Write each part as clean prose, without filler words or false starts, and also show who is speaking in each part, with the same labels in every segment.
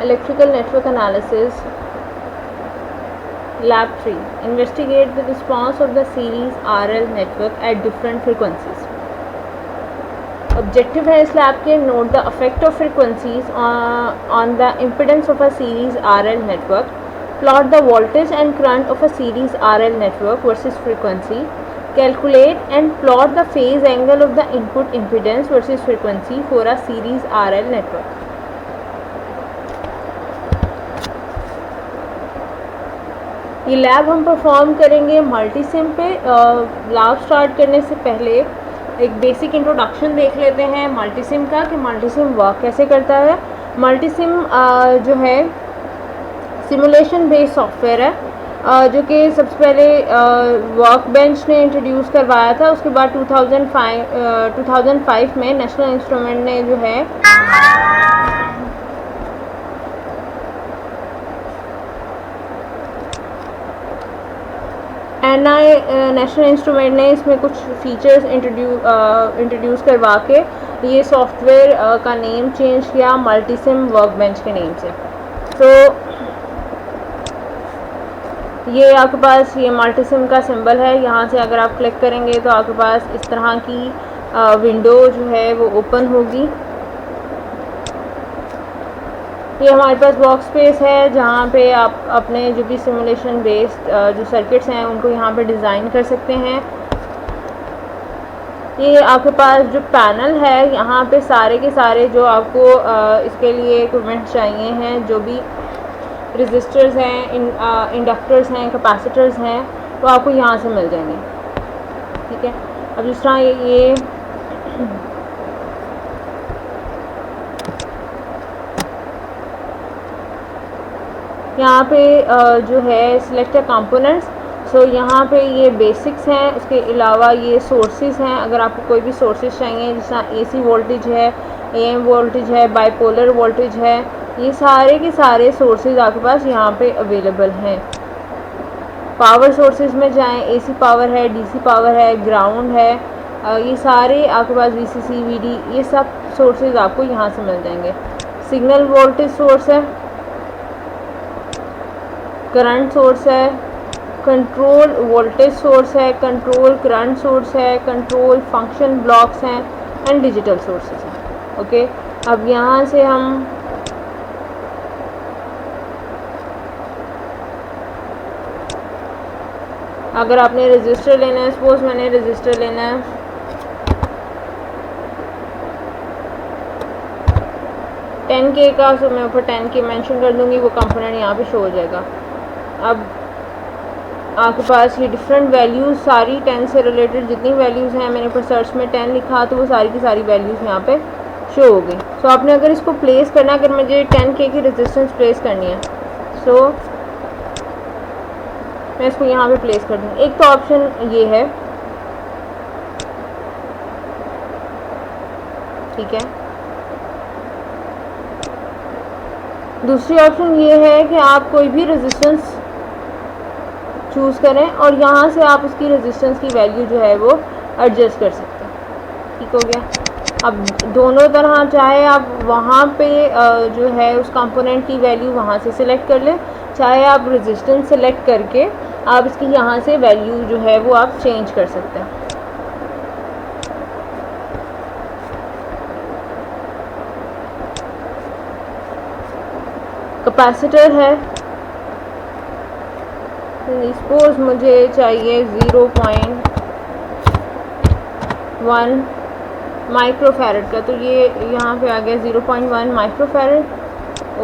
Speaker 1: Electrical Network Analysis. Lab 3. Investigate the response of the series RL network at different frequencies. Objective है इस lab के note the effect of frequencies on the impedance of a series RL network. Plot the voltage and current of a series RL network versus frequency. Calculate and plot the phase angle of the input impedance versus frequency for a series RL network. ये lab हम perform करेंगे Multisim पे। Lab start करने से पहले एक basic introduction देख लेते हैं मल्टीसिम का कि मल्टीसिम वर्क कैसे करता है। मल्टीसिम जो है सिमुलेशन बेस्ड सॉफ्टवेयर है जो कि सबसे पहले वर्कबेंच ने इंट्रोड्यूस करवाया था। उसके बाद 2005 में नेशनल इंस्ट्रूमेंट ने जो है नेशनल इंस्ट्रूमेंट ने इसमें कुछ फीचर्स इंट्रोड्यूस करवा के ये सॉफ्टवेयर का नेम चेंज किया मल्टीसिम वर्कबेंच के नेम से। तो ये आपके पास ये मल्टीसिम का सिंबल है। यहाँ से अगर आप क्लिक करेंगे तो आपके पास इस तरह की विंडो जो है वो ओपन होगी। ये हमारे पास वर्क स्पेस है जहाँ पे आप अपने जो भी सिमुलेशन बेस्ड जो सर्किट्स हैं उनको यहाँ पे डिज़ाइन कर सकते हैं। ये आपके पास जो पैनल है यहाँ पे सारे के सारे जो आपको इसके लिए इक्विपमेंट चाहिए हैं, जो भी रेजिस्टर्स हैं, इंडक्टर्स हैं, कैपेसिटर्स हैं, तो आपको यहाँ से मिल जाएंगे। ठीक है। अब जिस तरह ये यहाँ पे जो है सिलेक्ट कंपोनेंट्स। सो यहाँ पे ये बेसिक्स हैं। उसके अलावा ये सोर्सेज हैं। अगर आपको कोई भी सोर्सेज चाहिए जैसा AC वोल्टेज है, AM वोल्टेज है, बाइपोलर वोल्टेज है, ये सारे के सारे सोर्सेज आपके पास यहाँ पे अवेलेबल हैं। पावर सोर्सेज में जाएं, AC पावर है, DC पावर है, ग्राउंड है, ये सारे आपके पास VCC, VD, ये सब सोर्सेज आपको यहाँ से मिल जाएंगे। सिग्नल वोल्टेज सोर्स है, करंट सोर्स है, कंट्रोल वोल्टेज सोर्स है, कंट्रोल करंट सोर्स है, कंट्रोल फंक्शन ब्लॉक्स हैं एंड डिजिटल सोर्सेज हैं। ओके। अब यहाँ से हम अगर आपने रजिस्टर लेना है, सपोज मैंने रजिस्टर लेना है 10K का, तो मैं ऊपर 10K मेंशन कर दूंगी, वो कंपोनेंट यहाँ पे शो हो जाएगा। अब आपके पास ये डिफरेंट वैल्यूज़ सारी 10 से रिलेटेड जितनी वैल्यूज़ हैं, मैंने ऊपर सर्च में 10 लिखा तो वो सारी की सारी वैल्यूज़ यहाँ पे शो हो गई। सो आपने अगर इसको प्लेस करना, अगर मुझे 10K की रेजिस्टेंस प्लेस करनी है, सो मैं इसको यहाँ पे प्लेस कर दूँगी। एक तो ऑप्शन ये है, ठीक है। दूसरी ऑप्शन ये है कि आप कोई भी रेजिस्टेंस चूज़ करें और यहाँ से आप उसकी रेजिस्टेंस की वैल्यू जो है वो एडजस्ट कर सकते हैं। ठीक हो गया। अब दोनों तरह, चाहे आप वहाँ पे जो है उस कंपोनेंट की वैल्यू वहाँ से सिलेक्ट कर लें, चाहे आप रेजिस्टेंस सिलेक्ट करके आप इसकी यहाँ से वैल्यू जो है वो आप चेंज कर सकते हैं। कैपेसिटर है, सपोज मुझे चाहिए 0.1 माइक्रोफैरड का, तो ये यहाँ पे आ गया 0.1 माइक्रोफैरड।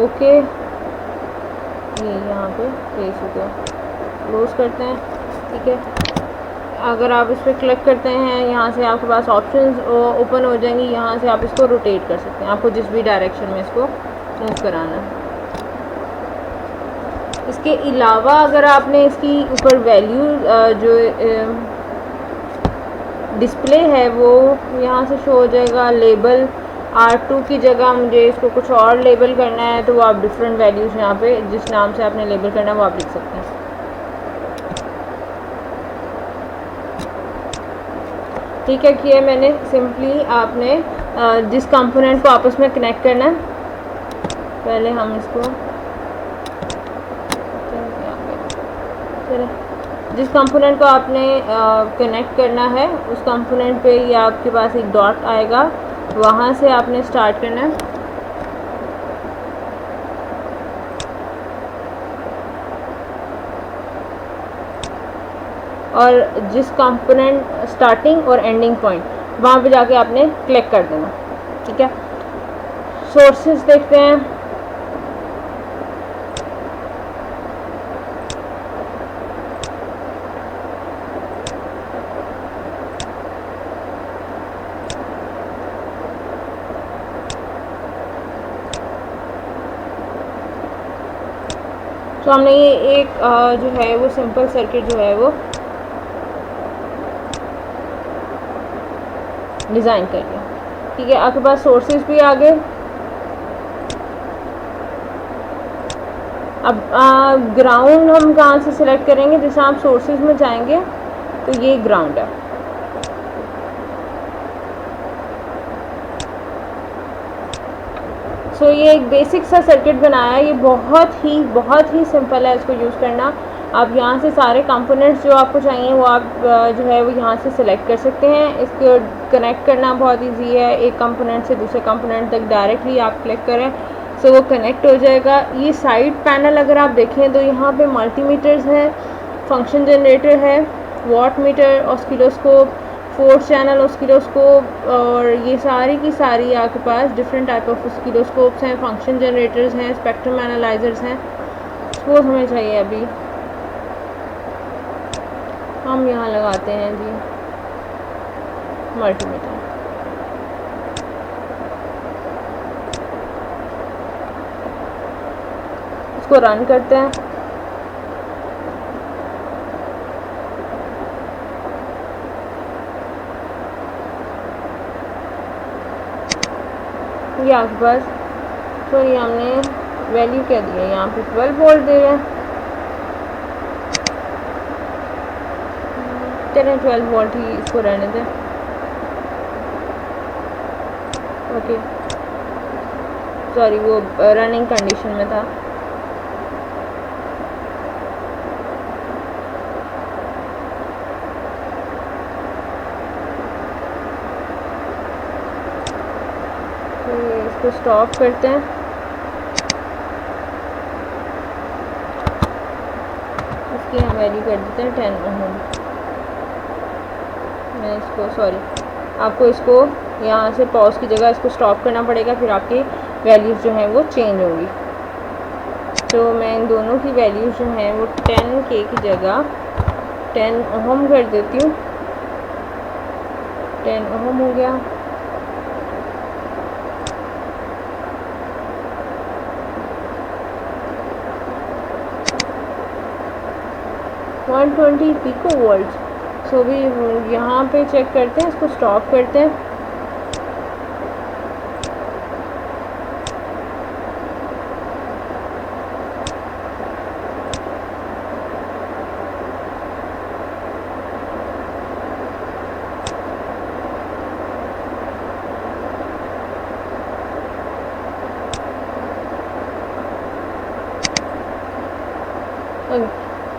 Speaker 1: ओके, ये यहाँ पे प्लेस हो गया। क्लोज करते हैं। ठीक है। अगर आप इस पर क्लिक करते हैं, यहाँ से आपके पास ऑप्शंस ओपन हो जाएंगी। यहाँ से आप इसको रोटेट कर सकते हैं, आपको जिस भी डायरेक्शन में इसको मूव कराना है। इसके अलावा अगर आपने इसकी ऊपर वैल्यू जो डिस्प्ले है वो यहाँ से शो हो जाएगा। लेबल R2 की जगह मुझे इसको कुछ और लेबल करना है, तो वो आप डिफरेंट वैल्यूज़ यहाँ पे जिस नाम से आपने लेबल करना है वो आप लिख सकते हैं। ठीक है, किया मैंने। सिंपली आपने जिस कंपोनेंट को आपस में कनेक्ट करना है पहले हम इसको चले, जिस कंपोनेंट को आपने कनेक्ट करना है उस कंपोनेंट पे ये आपके पास एक डॉट आएगा, वहाँ से आपने स्टार्ट करना है। और जिस कंपोनेंट स्टार्टिंग और एंडिंग पॉइंट वहाँ पे जाके आपने क्लिक कर देना। ठीक है, सोर्सेज देखते हैं। तो हमने ये एक जो है वो सिंपल सर्किट जो है वो डिज़ाइन कर लिया। ठीक है, आपके पास सोर्सेज भी आ गए। अब ग्राउंड हम कहाँ से सिलेक्ट करेंगे? जैसे आप सोर्सेज में जाएंगे तो ये ग्राउंड है। सो ये एक बेसिक सा सर्किट बनाया है, ये बहुत ही सिंपल है इसको यूज़ करना। आप यहाँ से सारे कंपोनेंट्स जो आपको चाहिए वो आप जो है वो यहाँ से सिलेक्ट कर सकते हैं। इसको कनेक्ट करना बहुत इजी है, एक कंपोनेंट से दूसरे कंपोनेंट तक डायरेक्टली आप क्लिक करें सो वो कनेक्ट हो जाएगा। ये साइड पैनल अगर आप देखें तो यहाँ पे मल्टीमीटर्स हैं, फंक्शन जनरेटर है, watt meter, oscilloscope, 4 channel oscilloscope, और ये सारी की सारी आपके पास डिफरेंट टाइप ऑफ ऑस्किलोस्कोप्स हैं, फंक्शन जनरेटर्स हैं, स्पेक्ट्रम एनालाइजर्स हैं। वो हमें चाहिए अभी, हम यहाँ लगाते हैं जी मल्टीमीटर। इसको रन करते हैं। ये आपके पास, तो ये हमने वैल्यू क्या दी है, यहाँ पे 12 वोल्ट दे रहे हैं। चलें 12 वोल्ट ही इसको रहने दें। ओके, सॉरी वो रनिंग कंडीशन में था। तो इसको स्टॉप करते हैं। इसकी हम वैल्यू कर देते हैं 10 ओम। मैं इसको आपको इसको यहाँ से पॉज की जगह इसको स्टॉप करना पड़ेगा, फिर आपकी वैल्यूज़ जो हैं वो चेंज होंगी। तो मैं इन दोनों की वैल्यूज़ जो हैं वो 10K की जगह 10 ओम कर देती हूँ। 10 ओम हो गया। $120 पिको वोल्ट। सो भी यहाँ पे चेक करते हैं, इसको स्टॉप करते हैं।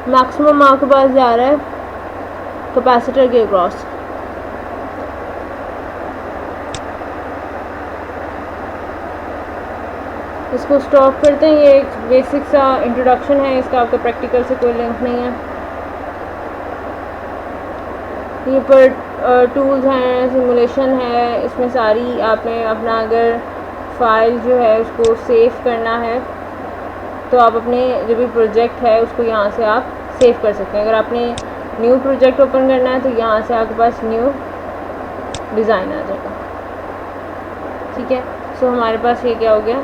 Speaker 1: मैक्सिमम आपके पास जा रहा है कैपेसिटर के क्रॉस। इसको स्टॉप करते हैं। ये एक बेसिक सा इंट्रोडक्शन है, इसका आपका प्रैक्टिकल से कोई लिंक नहीं है। ये पर टूल्स हैं, सिमुलेशन है, इसमें सारी आपने अपना अगर फाइल जो है उसको सेव करना है तो आप अपने जो भी प्रोजेक्ट है उसको यहाँ से आप सेव कर सकते हैं। अगर आपने न्यू प्रोजेक्ट ओपन करना है तो यहाँ से आपके पास न्यू डिज़ाइन आ जाएगा। ठीक है, सो हमारे पास ये क्या हो गया,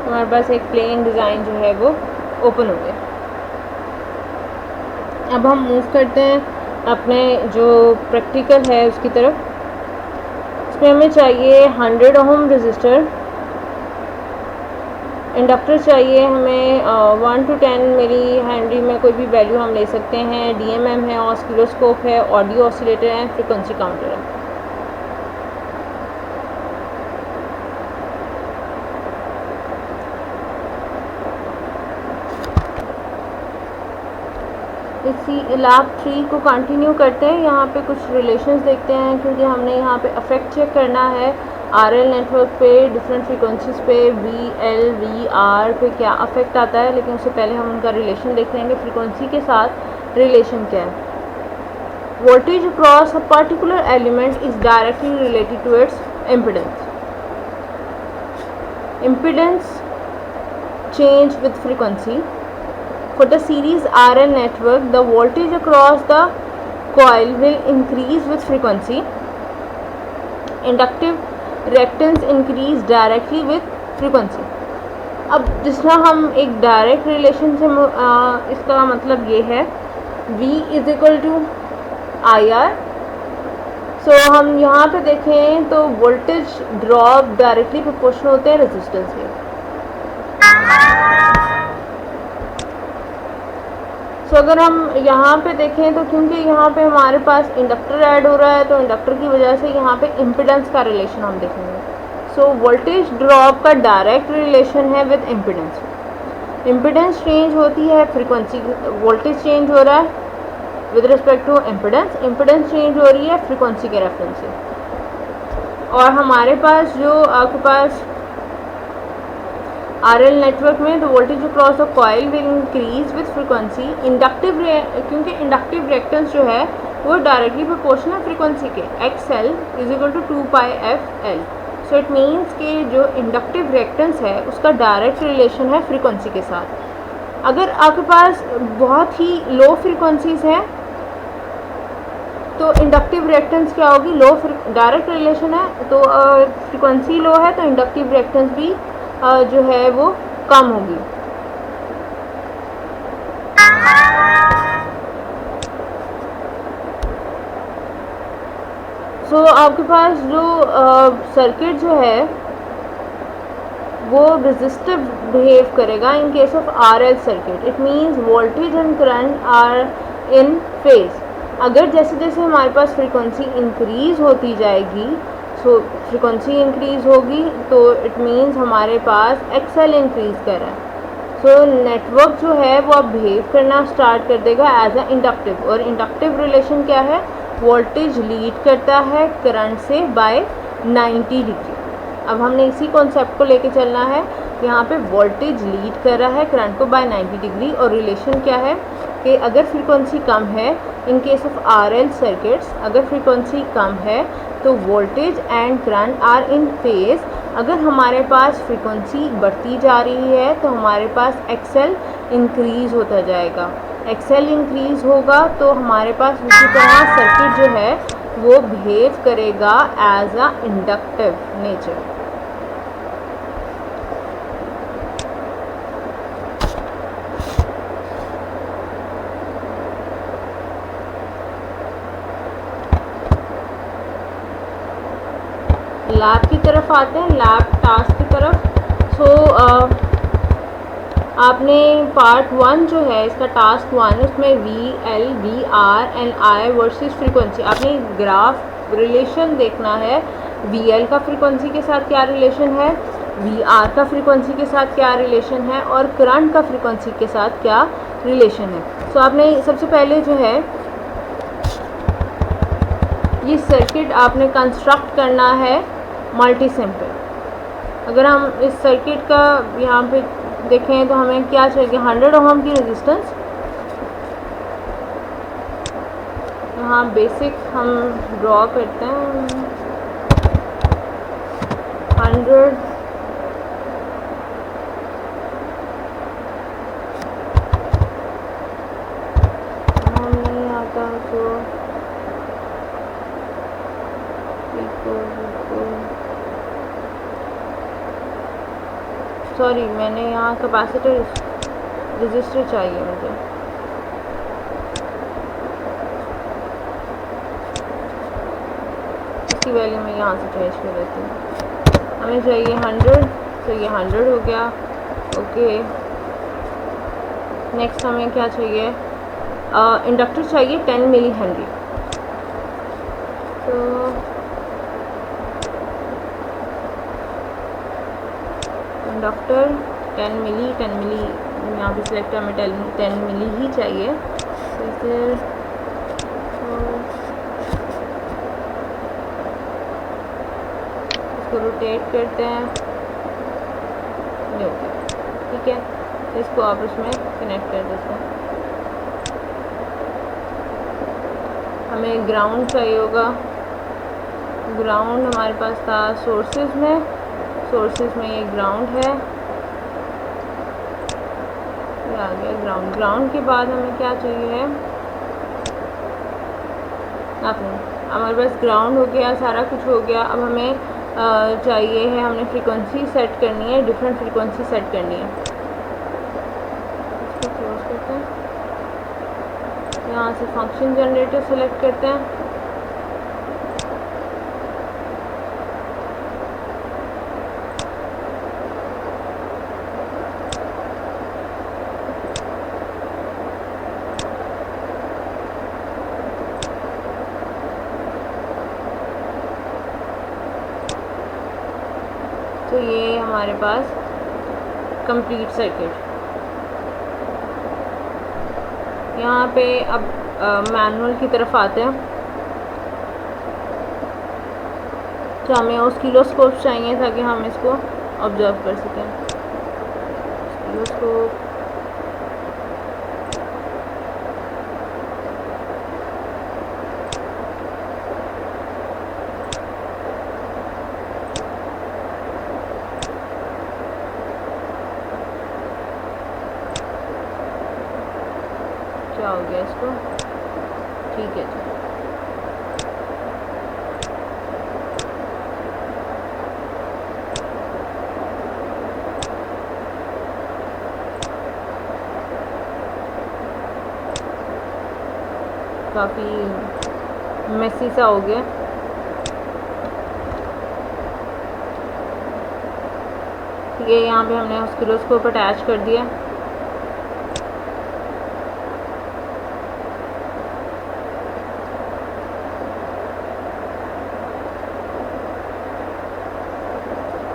Speaker 1: हमारे पास एक प्लेन डिज़ाइन जो है वो ओपन हो गया। अब हम मूव करते हैं अपने जो प्रैक्टिकल है उसकी तरफ। इसमें हमें चाहिए 100 ओम रजिस्टर, इंडक्टर चाहिए हमें 1 to 10 मिली हेनरी में कोई भी वैल्यू हम ले सकते हैं। DMM है, ऑस्किलोस्कोप है, ऑडियो ऑसिलेटर है, फ्रिक्वेंसी काउंटर है। इसी लैब 3 को कंटिन्यू करते हैं। यहाँ पे कुछ रिलेशंस देखते हैं, क्योंकि हमने यहाँ पे अफेक्ट चेक करना है आरएल नेटवर्क पे डिफरेंट फ्रीक्वेंसीज पे वी एल वी आर पे क्या अफेक्ट आता है, लेकिन उससे पहले हम उनका रिलेशन देख लेंगे। फ्रीक्वेंसी के साथ रिलेशन क्या है। Voltage across a particular element is directly related to its impedance. Impedance change with frequency. For the series RL network, the voltage across the coil will increase with frequency. Inductive reactance increase directly with frequency. अब जिस तरह हम एक direct relation से इसका मतलब ये है V is equal to I R. So हम यहाँ पे देखें तो वोल्टेज ड्रॉप डायरेक्टली प्रोपोर्शनल होते हैं रेजिस्टेंस के। तो अगर हम यहाँ पे देखें तो क्योंकि यहाँ पे हमारे पास इंडक्टर ऐड हो रहा है, तो इंडक्टर की वजह से यहाँ पे इम्पिडेंस का रिलेशन हम देखेंगे। सो वोल्टेज ड्रॉप का डायरेक्ट रिलेशन है विद इम्पिडेंस। इम्पिडेंस चेंज होती है फ्रीक्वेंसी, वोल्टेज चेंज हो रहा है with respect to impedance, impedance change हो रही है फ्रीक्वेंसी के रेफरेंस से। और हमारे पास जो आपके पास आरएल नेटवर्क में तो voltage across the coil will increase with frequency. Inductive क्योंकि इंडक्टिव रिएक्टेंस जो है वो डायरेक्टली प्रोपोर्शनल फ्रीक्वेंसी के X L is equal to 2πfl। So it means कि जो इंडक्टिव रिएक्टेंस है उसका डायरेक्ट रिलेशन है फ्रीक्वेंसी के साथ। अगर आपके पास बहुत ही लो फ्रीक्वेंसीज हैं तो इंडक्टिव रिएक्टेंस क्या होगी, लो डायरेक्ट रिलेशन है तो फ्रीक्वेंसी लो है तो इंडक्टिव रिएक्टेंस भी जो है वो कम होगी। सो आपके पास जो सर्किट जो है वो रेजिस्टिव बिहेव करेगा in case of RL circuit. It means voltage and current are in phase. अगर जैसे जैसे हमारे पास फ्रीक्वेंसी इंक्रीज होती जाएगी, सो फ्रीक्वेंसी इंक्रीज होगी तो इट मीन्स हमारे पास एक्सएल इंक्रीज कर रहा है। सो नेटवर्क जो है वो अब बिहेव करना स्टार्ट कर देगा एज अ इंडक्टिव। और इंडक्टिव रिलेशन क्या है, वोल्टेज लीड करता है करंट से बाय 90 डिग्री। अब हमने इसी कॉन्सेप्ट को लेके चलना है। यहाँ पे वोल्टेज लीड कर रहा है करंट को बाय 90 डिग्री और रिलेशन क्या है कि अगर फ्रीक्वेंसी कम है, in case of RL circuits अगर फ्रीक्वेंसी कम है तो voltage and current are in phase. अगर हमारे पास फ्रीक्वेंसी बढ़ती जा रही है तो हमारे पास एक्सएल इंक्रीज होता जाएगा। एक्सएल इंक्रीज होगा तो हमारे पास इसी तरह सर्किट जो है वो बिहेव करेगा as a inductive nature. Lab की तरफ आते हैं, लैब टास्क की तरफ। सो आपने पार्ट 1 जो है इसका टास्क 1 उसमें V L V R and I versus frequency आपने ग्राफ रिलेशन देखना है। वी एल का फ्रीक्वेंसी के साथ क्या रिलेशन है, वी आर का फ्रीक्वेंसी के साथ क्या रिलेशन है और करंट का फ्रीक्वेंसी के साथ क्या रिलेशन है। सो आपने सबसे पहले जो है ये सर्किट आपने कंस्ट्रक्ट करना है मल्टी सिंपल। अगर हम इस सर्किट का यहाँ पे देखें तो हमें क्या चाहिए, 100 ओम की रेजिस्टेंस। यहाँ बेसिक हम ड्रॉ करते हैं 100 नहीं आता तो सॉरी मैंने यहाँ कैपेसिटर रजिस्टर चाहिए मुझे। इसकी वैल्यू मैं यहाँ से चेंज कर देती हूँ। हमें चाहिए 100, तो ये 100 हो गया। ओके नेक्स्ट हमें क्या चाहिए, इंडक्टर चाहिए 10 मिली हेनरी। तो इंडक्टर 10 मिली यहाँ पे सिलेक्ट हमें 10 मिली ही चाहिए। इधर इसको रोटेट करते हैं, ठीक है। इसको आपस में कनेक्ट कर देते हैं। हमें ग्राउंड चाहिए होगा। ग्राउंड हमारे पास था सोर्सेज में, सोर्सेज में ये ग्राउंड है, ये आ गया ग्राउंड। ग्राउंड के बाद हमें क्या चाहिए है, हमारे पास ग्राउंड हो गया, सारा कुछ हो गया। अब हमें चाहिए है, हमने फ्रीक्वेंसी सेट करनी है, डिफरेंट फ्रीक्वेंसी सेट करनी है। इसको क्लोज करते हैं, यहाँ से फंक्शन जनरेटर सेलेक्ट करते हैं। तो ये हमारे पास कंप्लीट सर्किट। यहाँ पे अब मैनुअल की तरफ आते हैं। तो हमें ऑसिलोस्कोप चाहिए ताकि हम इसको ऑब्जर्व कर सकें। ऑसिलोस्कोप, क्या हो गया इसको, ठीक है जी। काफ़ी मेसी सा हो गया। ये यहाँ पे हमने ऑसिलोस्कोप अटैच कर दिया।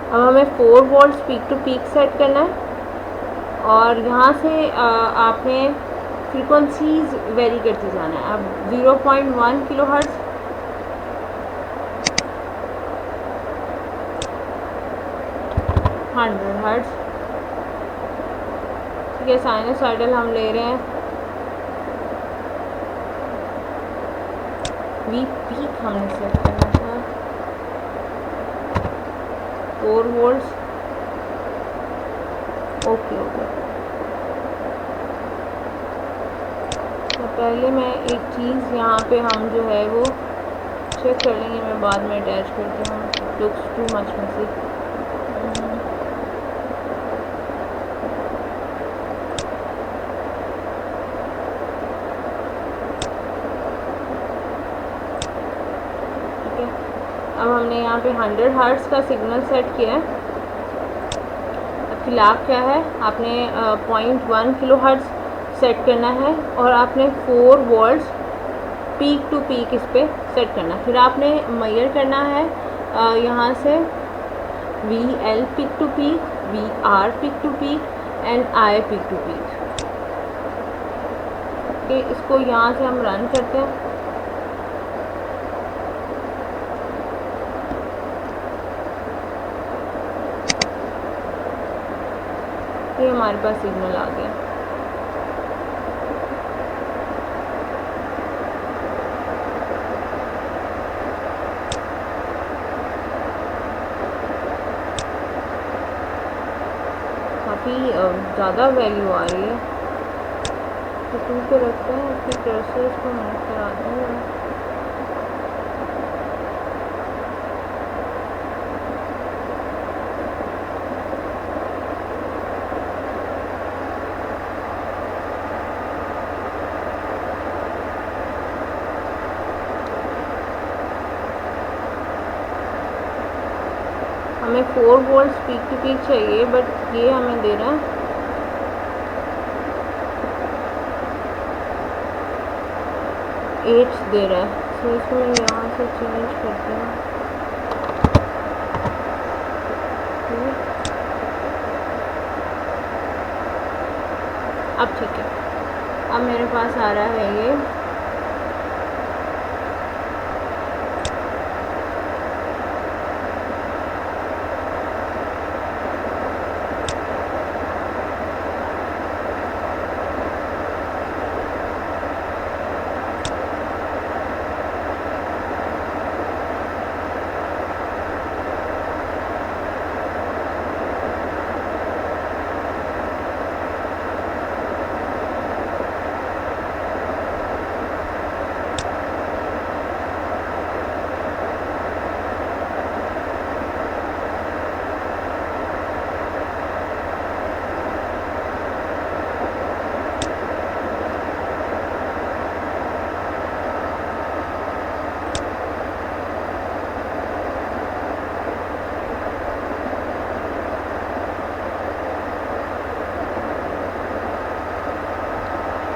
Speaker 1: अब हमें 4 volt peak to peak set करना है और यहाँ से आपने फ्रीक्वेंसीज वेरी करते जाना है। अब 0.1 किलोहर्ट्ज़, 100 हर्ट्ज़, ठीक है। साइनोसाइडल हम ले रहे हैं, वी पीक हमने सेट करना था 4 वोल्ट्स, ओके हो गया। तो पहले मैं एक चीज़ यहाँ पे हम जो है वो चेक कर लेंगे, मैं बाद में अटैच करती हूँ। Looks too much messy. ठीक है, अब हमने यहाँ पे 100 हर्ट्ज़ का सिग्नल सेट किया है। अब खिलाफ क्या है, आपने 0.1 किलो हर्ट्ज़ सेट करना है और आपने 4 वोल्ट्स पीक टू पीक इस पर सेट करना है। फिर आपने मेजर करना है यहाँ से VL peak to peak, VR peak to peak and I peak to peak. Okay, इसको यहाँ से हम रन करते हैं। ये हमारे पास सिग्नल आ गया। काफ़ी ज़्यादा वैल्यू आ रही है, तो 2 पे रखते हैं। उसकी तरफ से इसको मूव कराते हैं। हमें 4 वोल्ट पीक टू पीक चाहिए, बट ये हमें दे रहा है 8 दे रहा है। तो इसको मैं यहाँ से चेंज करती हूँ। अब ठीक है। अब मेरे पास आ रहा है ये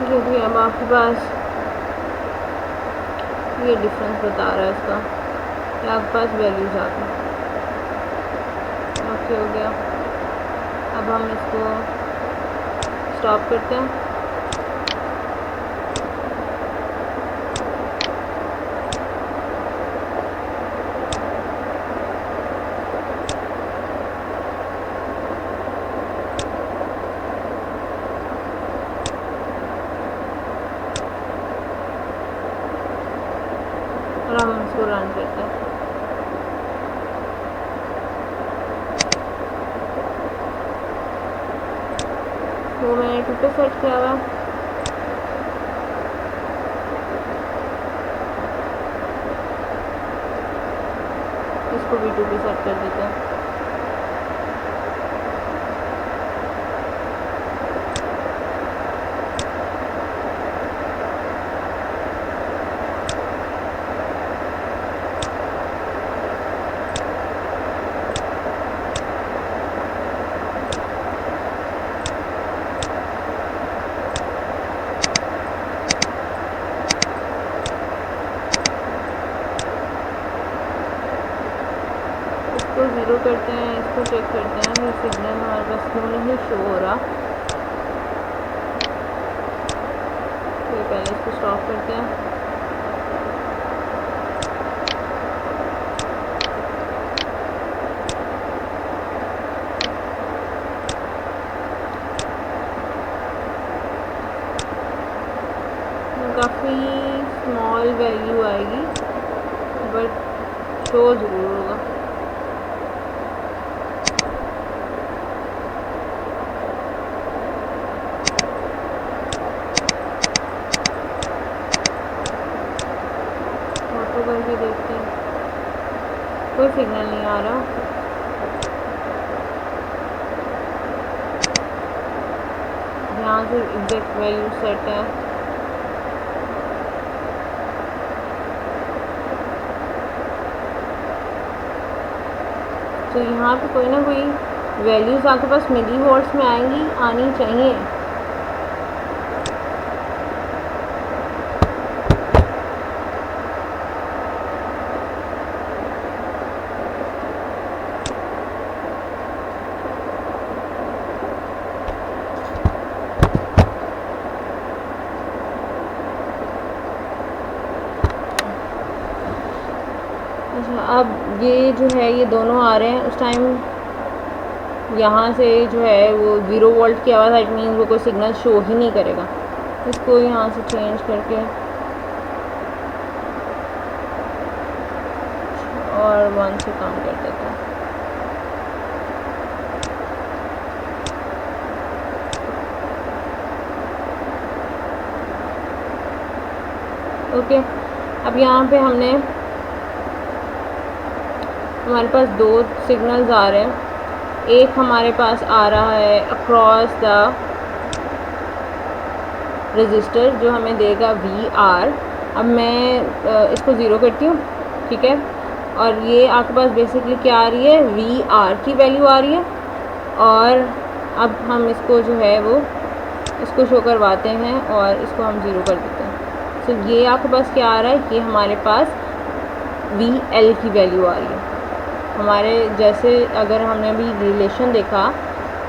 Speaker 1: क्योंकि अब आपके पास ये डिफरेंस बता रहा है इसका कि आपके पास वैल्यूज आ गई। ओके हो गया। अब हम इसको स्टॉप करते हैं। और हम इसको रन करते हैं। तो मैंने 2 पे सेट किया हुआ है। इसको भी 2 पे सेट कर देते हैं। इसको ज़ीरो करते हैं, इसको चेक करते हैं कि सिग्नल हमारे पास क्यों नहीं शो हो रहा। तो पहले इसको स्टॉप करते हैं। काफ़ी स्मॉल वैल्यू आएगी बट शो ज़रूर होगा। ऑटो करके देखते हैं, कोई सिग्नल नहीं आ रहा। यहाँ से एग्जैक्ट वैल्यू सेट है। तो यहाँ पे कोई ना कोई वैल्यूज़ आपके पास मिली वॉट्स में आनी चाहिए। अच्छा, अब ये जो है ये दोनों आ रहे हैं। उस टाइम यहाँ से जो है वो 0 वोल्ट की आवाज़, इट मीन वो कोई सिग्नल शो ही नहीं करेगा। इसको यहाँ से चेंज करके और 1 से कम कर देते हैं। ओके, अब यहाँ पे हमारे पास 2 सिग्नल्स आ रहे हैं। एक हमारे पास आ रहा है अक्रॉस द रजिस्टर जो हमें देगा VR। अब मैं इसको ज़ीरो करती हूँ, ठीक है। और ये आपके पास बेसिकली क्या आ रही है, VR की वैल्यू आ रही है। और अब हम इसको जो है वो इसको शो करवाते हैं और इसको हम ज़ीरो कर देते हैं। तो ये आपके पास क्या आ रहा है, ये हमारे पास VL की वैल्यू आ रही है। हमारे जैसे अगर हमने अभी रिलेशन देखा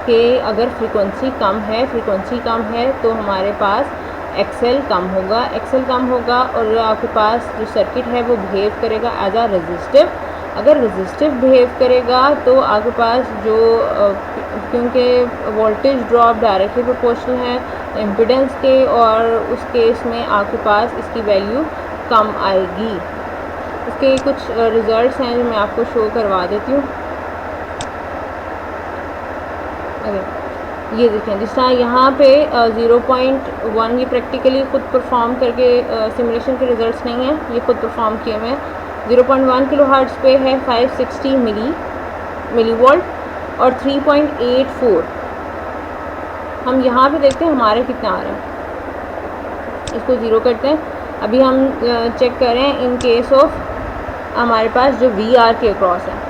Speaker 1: कि अगर फ्रीक्वेंसी कम है तो हमारे पास एक्सेल कम होगा, एक्सेल कम होगा और आपके पास जो सर्किट है वो बिहेव करेगा एज आ रेजिस्टिव। अगर रेजिस्टिव बिहेव करेगा तो आपके पास जो क्योंकि वोल्टेज ड्रॉप डायरेक्टली प्रोपोर्शनल है इम्पीडेंस के, और उस केस में आपके पास इसकी वैल्यू कम आएगी। इसके कुछ रिज़ल्ट्स हैं जो मैं आपको शो करवा देती हूँ। ये देखें, जिस तरह यहाँ पे 0.1 ये प्रैक्टिकली खुद परफॉर्म करके सिमुलेशन के रिज़ल्ट्स नहीं हैं, ये खुद परफॉर्म किए हुए हैं। 0.1 किलो हर्ट्ज़ पे है 560 मिली वोल्ट और 3.84। हम यहाँ पे देखते हैं हमारे कितना आ रहा है, इसको ज़ीरो करते हैं। अभी हम चेक करें इन केस ऑफ हमारे पास जो VR के अक्रॉस है।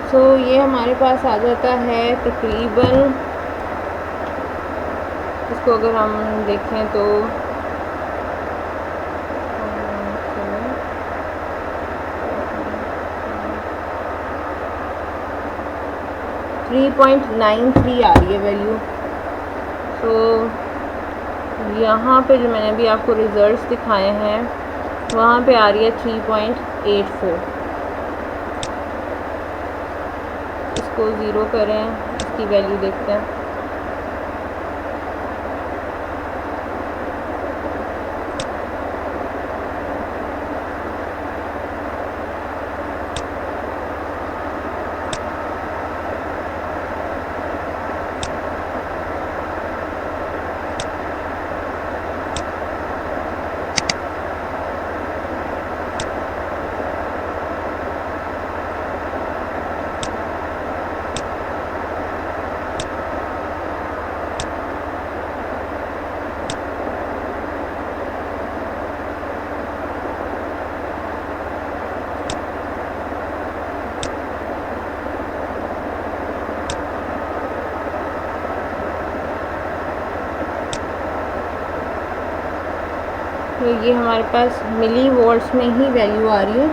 Speaker 1: तो ये हमारे पास आ जाता है तकरीबन, इसको अगर हम देखें तो 3.93 आ रही है वैल्यू। तो यहाँ पे जो मैंने अभी आपको रिज़ल्ट्स दिखाए हैं वहाँ पे आ रही है 3.84। इसको ज़ीरो करें, इसकी वैल्यू देखते हैं। तो ये हमारे पास मिली वोल्ट्स में ही वैल्यू आ रही है।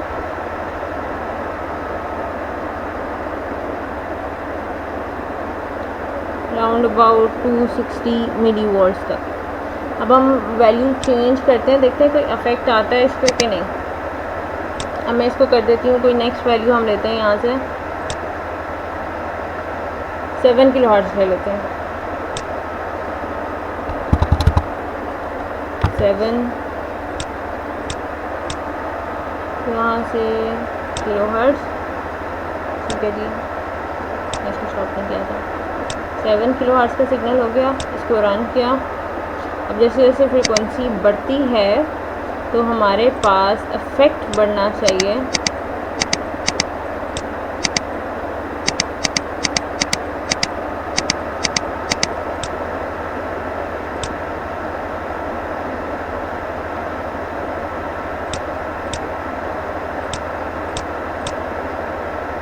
Speaker 1: राउंड अबाउट 260 मिली वोल्ट्स तक। अब हम वैल्यू चेंज करते हैं, देखते हैं कोई अफेक्ट आता है इस पर कि नहीं। अब मैं इसको कर देती हूँ, कोई नेक्स्ट वैल्यू हम लेते हैं यहाँ से 7 किलो हर्ट्ज़ ले लेते हैं। 7 यहाँ से किलो हर्ट्ज़, ठीक है जी, इसको स्टॉप नहीं किया था। 7 किलो हर्ट्ज़ का सिग्नल हो गया, इसको रन किया। अब जैसे जैसे फ्रीक्वेंसी बढ़ती है तो हमारे पास इफ़ेक्ट बढ़ना चाहिए।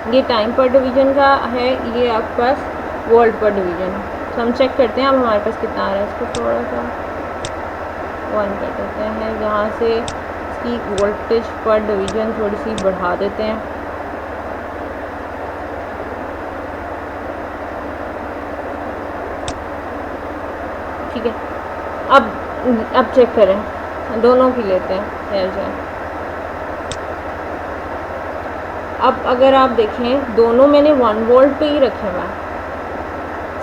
Speaker 1: ये टाइम पर डिवीज़न का है, ये आपके पास वोल्ट पर डिवीज़न है। तो हम चेक करते हैं अब हमारे पास कितना आ रहा है। इसको थोड़ा सा 1 कर देते हैं, जहाँ से इसकी वोल्टेज पर डिवीज़न थोड़ी सी बढ़ा देते हैं। ठीक है, अब चेक करें, दोनों की लेते हैं यार जाए। अब अगर आप देखें दोनों मैंने 1 वोल्ट पे ही रखे हुआ है,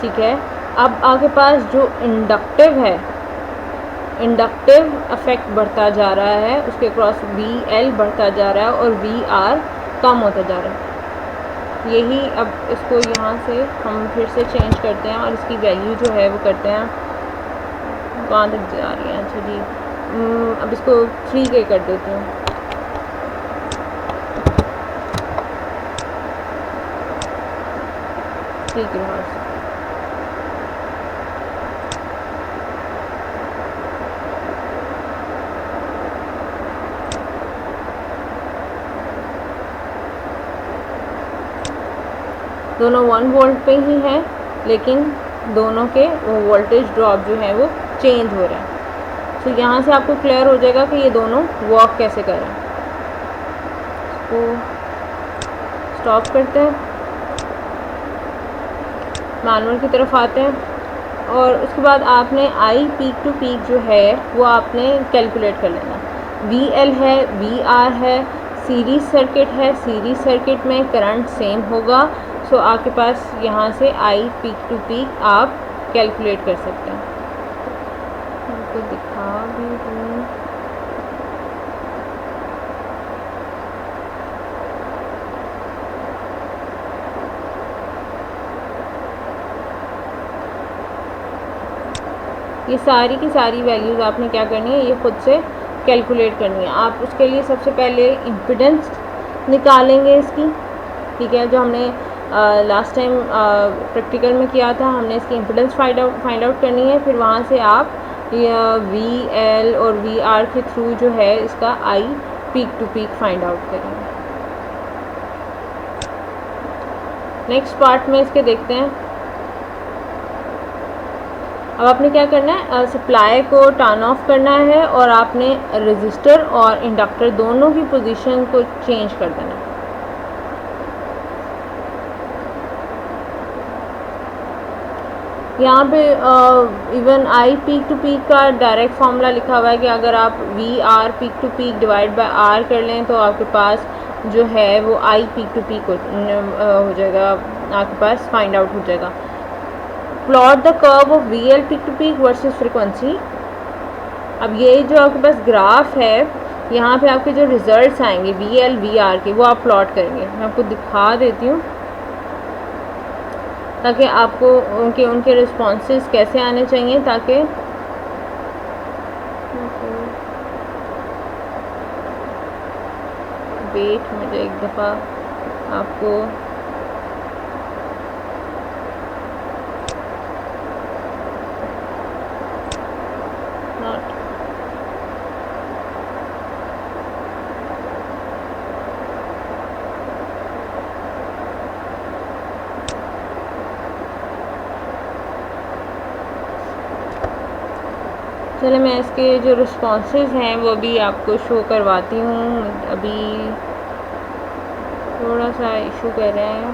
Speaker 1: ठीक है। अब आपके पास जो इंडक्टिव है, इंडक्टिव इफेक्ट बढ़ता जा रहा है, उसके क्रॉस VL बढ़ता जा रहा है और VR कम होता जा रहा है। यही अब इसको यहाँ से हम फिर से चेंज करते हैं और इसकी वैल्यू जो है वो करते हैं, कहाँ तक जा रही है, अच्छा जी, अब इसको 3K कर देती हूँ। ठीक है, दोनों 1 वोल्ट पे ही हैं, लेकिन दोनों के वोल्टेज ड्रॉप जो है वो चेंज हो रहा है। तो यहाँ से आपको क्लियर हो जाएगा कि ये दोनों वर्क कैसे कर रहे हैं। इसको स्टॉप करते हैं, मैनुअल की तरफ आते हैं और उसके बाद आपने आई पीक टू पीक जो है वो आपने कैलकुलेट कर लेना। VL है, VR है, सीरीज सर्किट है, सीरीज सर्किट में करंट सेम होगा। सो आपके पास यहाँ से आई पीक टू पीक आप कैलकुलेट कर सकते हैं। आपको दिखा भी दूँ, ये सारी की सारी वैल्यूज़ आपने क्या करनी है, ये खुद से कैलकुलेट करनी है। आप उसके लिए सबसे पहले इम्पीडेंस निकालेंगे इसकी, ठीक है, जो हमने लास्ट टाइम प्रैक्टिकल में किया था, हमने इसकी इम्पीडेंस फाइंड आउट करनी है। फिर वहाँ से आप VL और VR के थ्रू जो है इसका I peak to peak find out करेंगे। नेक्स्ट पार्ट में इसके देखते हैं। अब आपने क्या करना है, सप्लाई को टर्न ऑफ करना है और आपने रजिस्टर और इंडक्टर दोनों की पोजीशन को चेंज कर देना है। यहाँ पे even I peak to peak का डायरेक्ट फार्मूला लिखा हुआ है कि अगर आप VR peak to peak divide by R कर लें तो आपके पास जो है वो आई पीक टू पीक हो जाएगा, आपके पास फाइंड आउट हो जाएगा। Plot the curve of VL peak to peak versus frequency. अब ये जो आपके पास ग्राफ है, यहाँ पे आपके जो रिजल्ट्स आएंगे VL VR के, वो आप प्लॉट करेंगे। मैं आपको दिखा देती हूँ ताकि आपको उनके रिस्पॉन्सेस कैसे आने चाहिए, ताकि वेट मुझे एक दफ़ा आपको चले मैं इसके जो रिस्पॉन्सेज हैं वो भी आपको शो करवाती हूँ। अभी थोड़ा सा इशू कर रहे हैं।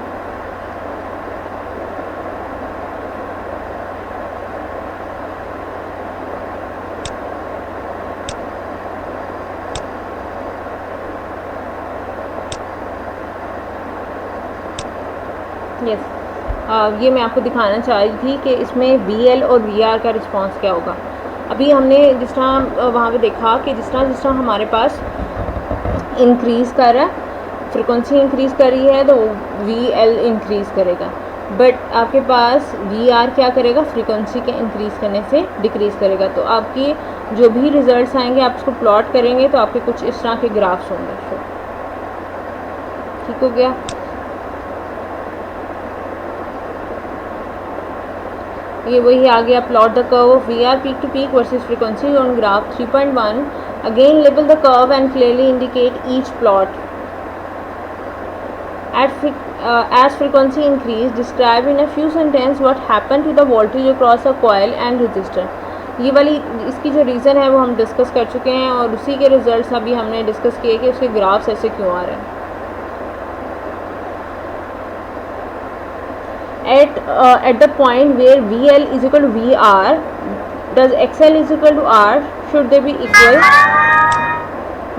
Speaker 1: यस, ये मैं आपको दिखाना चाह रही थी कि इसमें VL और VR का रिस्पॉन्स क्या होगा। अभी हमने जिस तरह वहाँ पे देखा कि जिस तरह हमारे पास इंक्रीज़ कर रहा है, फ्रिक्वेंसी इंक्रीज़ कर रही है तो VL इंक्रीज़ करेगा, बट आपके पास VR क्या करेगा, फ्रिक्वेंसी के इंक्रीज़ करने से डिक्रीज़ करेगा। तो आपकी जो भी रिज़ल्ट्स आएंगे आप इसको प्लॉट करेंगे तो आपके कुछ इस तरह के ग्राफ्स होंगे। ठीक हो गया। ये वही आ गया, plot the curve of VR peak to peak versus frequency on graph 3.1। Again label the curve and clearly indicate each plot as frequency increase describe in a few sentences what happened to the voltage across a coil and resistor। ये वाली इसकी जो reason है वो हम discuss कर चुके हैं और उसी के रिजल्ट्स अभी हमने डिस्कस किए कि उसके ग्राफ्स ऐसे क्यों आ रहे हैं। At the point where VL is equal to VR, does XL is equal to R, should they be equal?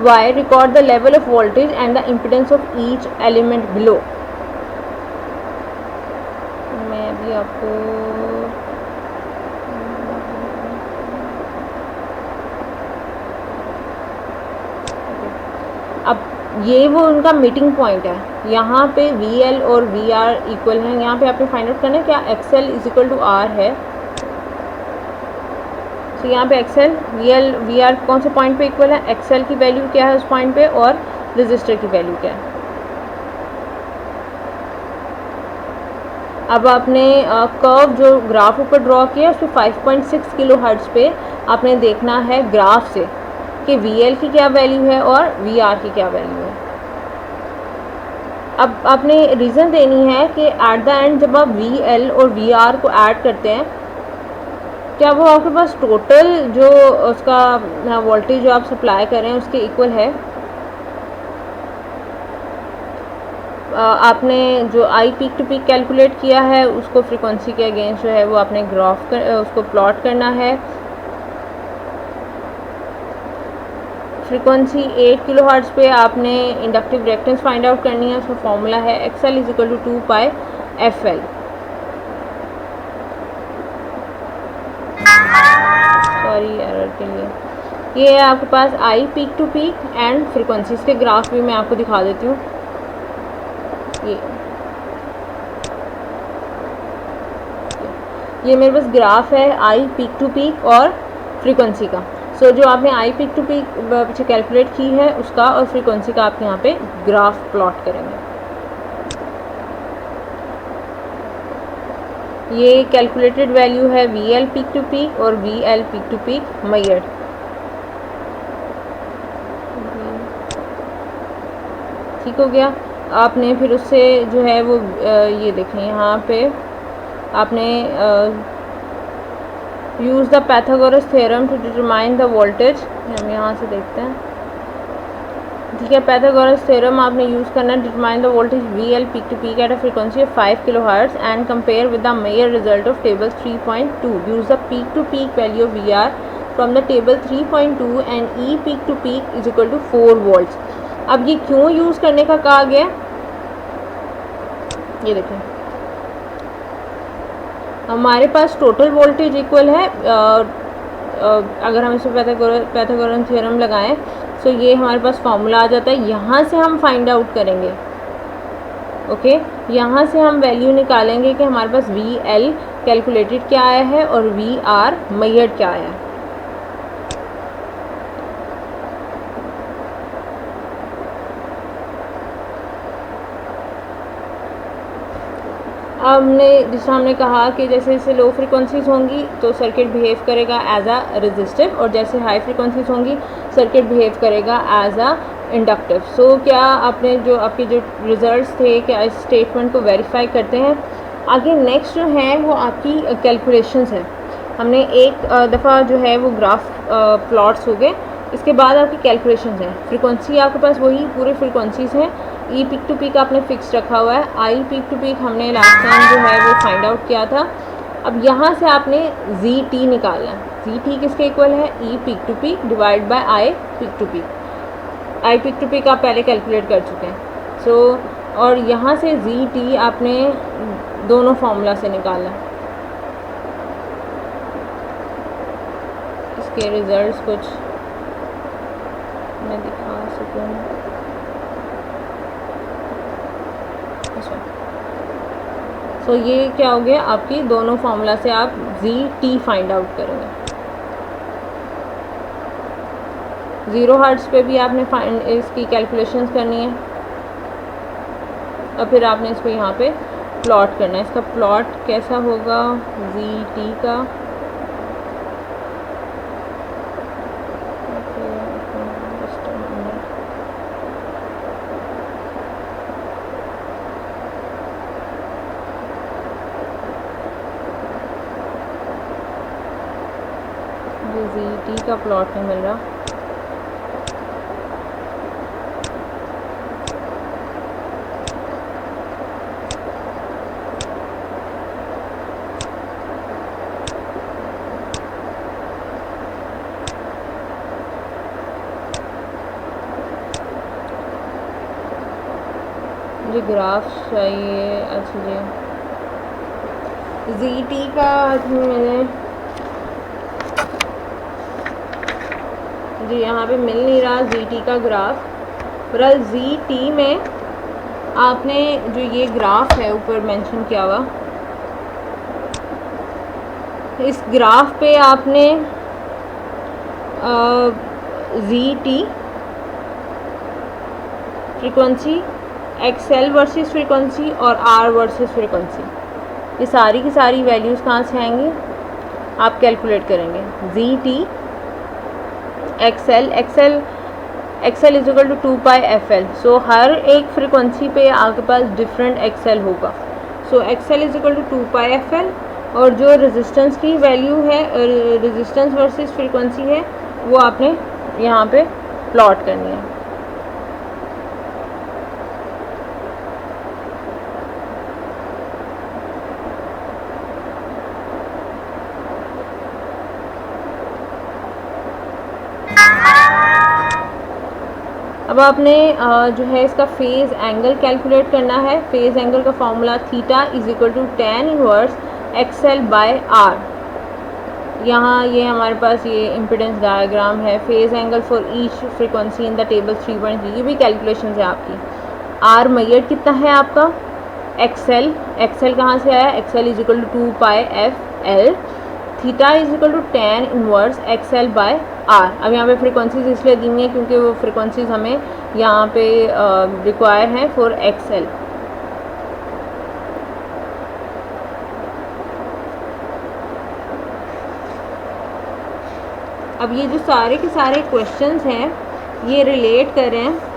Speaker 1: Why? Record the level of voltage and the impedance of each element below। मैं अभी आपको अब ये वो उनका meeting point है। यहाँ पे वी एल और वी आर इक्वल हैं। यहाँ पे आपने फाइंड आउट करना है क्या X L is equal to R है। तो यहाँ पे एक्स एल वी आर कौन से पॉइंट पे इक्वल है, एक्स एल की वैल्यू क्या है उस पॉइंट पे और रजिस्टर की वैल्यू क्या है। अब आपने कर्व जो ग्राफ ऊपर ड्रॉ किया उस पर 5.6 किलो हर्ट्ज़ पे आपने देखना है ग्राफ से कि वी एल की क्या वैल्यू है और वी आर की क्या वैल्यू है। अब आपने रीज़न देनी है कि एट द एंड जब आप वी एल और वी आर को ऐड करते हैं क्या वो आपके पास टोटल जो उसका वोल्टेज जो आप सप्लाई कर रहे हैं उसके इक्वल है। आपने जो आई पीक टू पीक कैलकुलेट किया है उसको फ्रीक्वेंसी के अगेंस्ट जो है वो आपने ग्राफ उसको प्लॉट करना है। फ्रीक्वेंसी 8 किलो हर्ट्ज़ पे आपने इंडक्टिव रिएक्टेंस फाइंड आउट करनी है। उसका फॉर्मूला है X L is equal to 2 pi F L. Sorry error के लिए। ये है आपके पास I peak to peak and frequency. इसके ग्राफ भी मैं आपको दिखा देती हूँ। ये मेरे पास ग्राफ है आई पीक टू पीक और फ्रीक्वेंसी का। सो जो आपने आई पीक टू पीक पीछे कैलकुलेट की है उसका और फ्रीक्वेंसी का आप यहाँ पे ग्राफ प्लॉट करेंगे। ये कैलकुलेटेड वैल्यू है V L peak to peak और V L peak to peak measured. ठीक हो गया। आपने फिर उससे जो है वो ये देखें यहाँ पे आपने use the Pythagoras theorem to determine the voltage. हम यहाँ से देखते हैं। ठीक है, पैथागोरस थ्योरम आपने यूज़ करना है determine the voltage V L peak to peak at a frequency of 5 kilo hertz and compare with the measure result of table 3.2। Use the peak to peak value of V R from the table 3.2 and E peak to peak is equal to 4 volts. अब ये क्यों use करने का कहा गया, ये देखें हमारे पास टोटल वोल्टेज इक्वल है। अगर हम इसमें पैथागोरस थ्योरम लगाएं तो ये हमारे पास फॉर्मूला आ जाता है। यहाँ से हम फाइंड आउट करेंगे। ओके, यहाँ से हम वैल्यू निकालेंगे कि हमारे पास वी एल कैलकुलेटेड क्या आया है और वी आर मेजर्ड क्या आया है। हमने कहा कि जैसे जैसे लो फ्रिक्वेंसीज होंगी तो सर्किट बिहेव करेगा एज अ रेजिस्टिव और जैसे हाई फ्रिक्वेंसीज होंगी सर्किट बिहेव करेगा एज अ इंडक्टिव। सो क्या आपने जो आपके जो रिजल्ट्स थे क्या इस स्टेटमेंट को वेरीफाई करते हैं। आगे नेक्स्ट जो है वो आपकी कैलकुलेशंस है। हमने एक दफ़ा जो है वो ग्राफ प्लॉट्स हो गए, इसके बाद आपकी कैलकुलेशंस हैं। फ्रीक्वेंसी आपके पास वही पूरे फ्रीक्वेंसीज़ हैं। ई पीक टू पीक आपने फिक्स रखा हुआ है। आई पीक टू पीक हमने लास्ट टाइम जो है वो फाइंड आउट किया था। अब यहाँ से आपने जी टी निकालना है। जी टी किसके इक्वल है, E peak to peak divide by I peak to peak. I peak to peak आप पहले कैलकुलेट कर चुके हैं। सो और यहाँ से जी टी आपने दोनों फार्मूला से निकालना है। इसके रिजल्ट्स कुछ मैं दिखा सकूँ। सो ये क्या हो गया, आपकी दोनों फार्मूला से आप जी टी फाइंड आउट करेंगे। 0 हर्ट्ज़ पे भी आपने इसकी कैलकुलेशंस करनी है और फिर आपने इसको यहाँ पे प्लॉट करना है। इसका प्लॉट कैसा होगा जी टी का, जी टी का प्लॉट नहीं मिल रहा। मुझे ग्राफ चाहिए। अच्छा जी टी का मैंने जी यहाँ पे मिल नहीं रहा जी टी का ग्राफ। बहरहाल जी टी में आपने जो ये ग्राफ है ऊपर मेंशन किया हुआ, इस ग्राफ पे आपने G T frequency, XL versus frequency और आर वर्सेस फ्रीक्वेंसी, ये सारी की सारी वैल्यूज़ कहाँ से आएंगी आप कैलकुलेट करेंगे। जी टी XL, XL is equal to 2 pi F L. So हर एक फ्रीक्वेंसी पे आपके पास डिफरेंट एक्सएल होगा। So XL is equal to 2 pi F L, और जो रेजिस्टेंस की वैल्यू है, रेजिस्टेंस वर्सेस फ्रीक्वेंसी है, वो आपने यहाँ पे प्लॉट करनी है। अब आपने जो है इसका फेज़ एंगल कैलकुलेट करना है। फेज़ एंगल का formula theta is equal to tan inverse XL by R. यहाँ ये हमारे पास ये इम्पिडेंस डायग्राम है। Phase angle for each frequency in the table 3.3, ये भी कैलकुलेशन है आपकी। आर मैयर कितना है आपका, एक्सएल, एक्सएल कहाँ से आया, XL is equal to 2 pi F L. Theta is equal to tan inverse XL by R. अब यहाँ पे फ्रीक्वेंसीज इसलिए दी हैं क्योंकि वो फ्रीक्वेंसीज हमें यहाँ पे रिक्वायर हैं फॉर एक्सएल। अब ये जो सारे के सारे क्वेश्चंस हैं ये रिलेट कर रहे हैं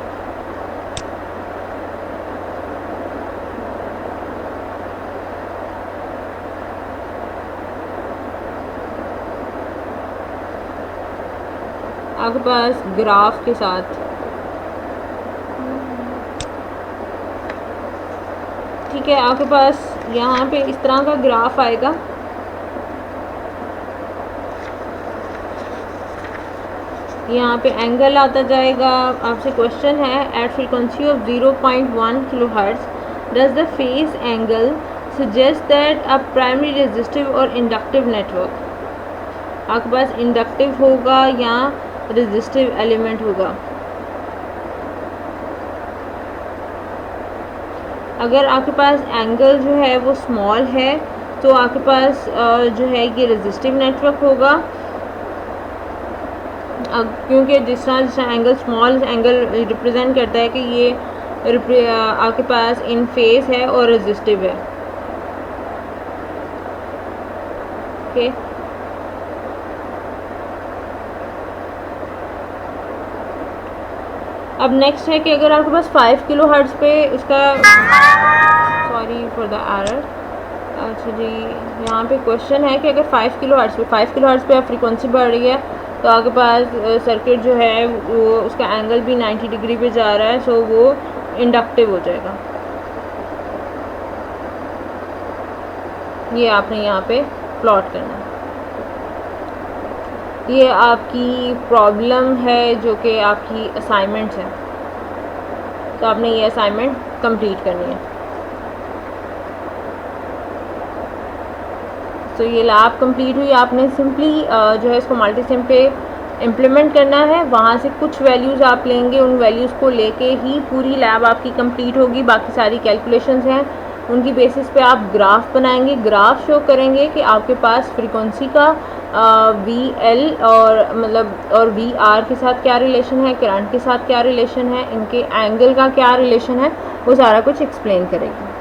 Speaker 1: आपके पास ग्राफ के साथ। ठीक है, आपके पास यहाँ पे इस तरह का ग्राफ आएगा। यहाँ पे एंगल आता जाएगा। आपसे क्वेश्चन है, at frequency of 0.1 kilohertz does the phase angle suggest that a primary resistive और इंडक्टिव नेटवर्क। आपके पास इंडक्टिव होगा या रेजिस्टिव एलिमेंट होगा। अगर आपके पास एंगल जो है वो स्मॉल है तो आपके पास जो है ये रेजिस्टिव नेटवर्क होगा, क्योंकि जिस तरह एंगल स्मॉल एंगल रिप्रेजेंट करता है कि ये आपके पास इन फेस है और रेजिस्टिव है। ओके, अब नेक्स्ट है कि अगर आपके पास 5 किलो हर्ट्ज़ पे उसका, सॉरी फॉर द एरर, अच्छा जी, यहाँ पे क्वेश्चन है कि अगर 5 किलो हर्ट्ज़ पे आप फ्रीक्वेंसी बढ़ रही है तो आपके पास सर्किट जो है वो उसका एंगल भी 90 डिग्री पे जा रहा है, सो वो इंडक्टिव हो जाएगा। ये आपने यहाँ पे प्लॉट करना है। ये आपकी प्रॉब्लम है जो कि आपकी असाइनमेंट्स है, तो आपने ये असाइनमेंट कंप्लीट करनी है। तो ये लैब कंप्लीट हुई। आपने सिंपली जो है इसको मल्टीसिम पे इम्प्लीमेंट करना है। वहाँ से कुछ वैल्यूज़ आप लेंगे, उन वैल्यूज़ को लेके ही पूरी लैब आपकी कंप्लीट होगी। बाकी सारी कैलकुलेशंस हैं, उनकी बेसिस पे आप ग्राफ बनाएंगे। ग्राफ शो करेंगे कि आपके पास फ्रीक्वेंसी का वी एल और वी आर के साथ क्या रिलेशन है, करंट के साथ क्या रिलेशन है, इनके एंगल का क्या रिलेशन है, वो सारा कुछ एक्सप्लेन करेगी।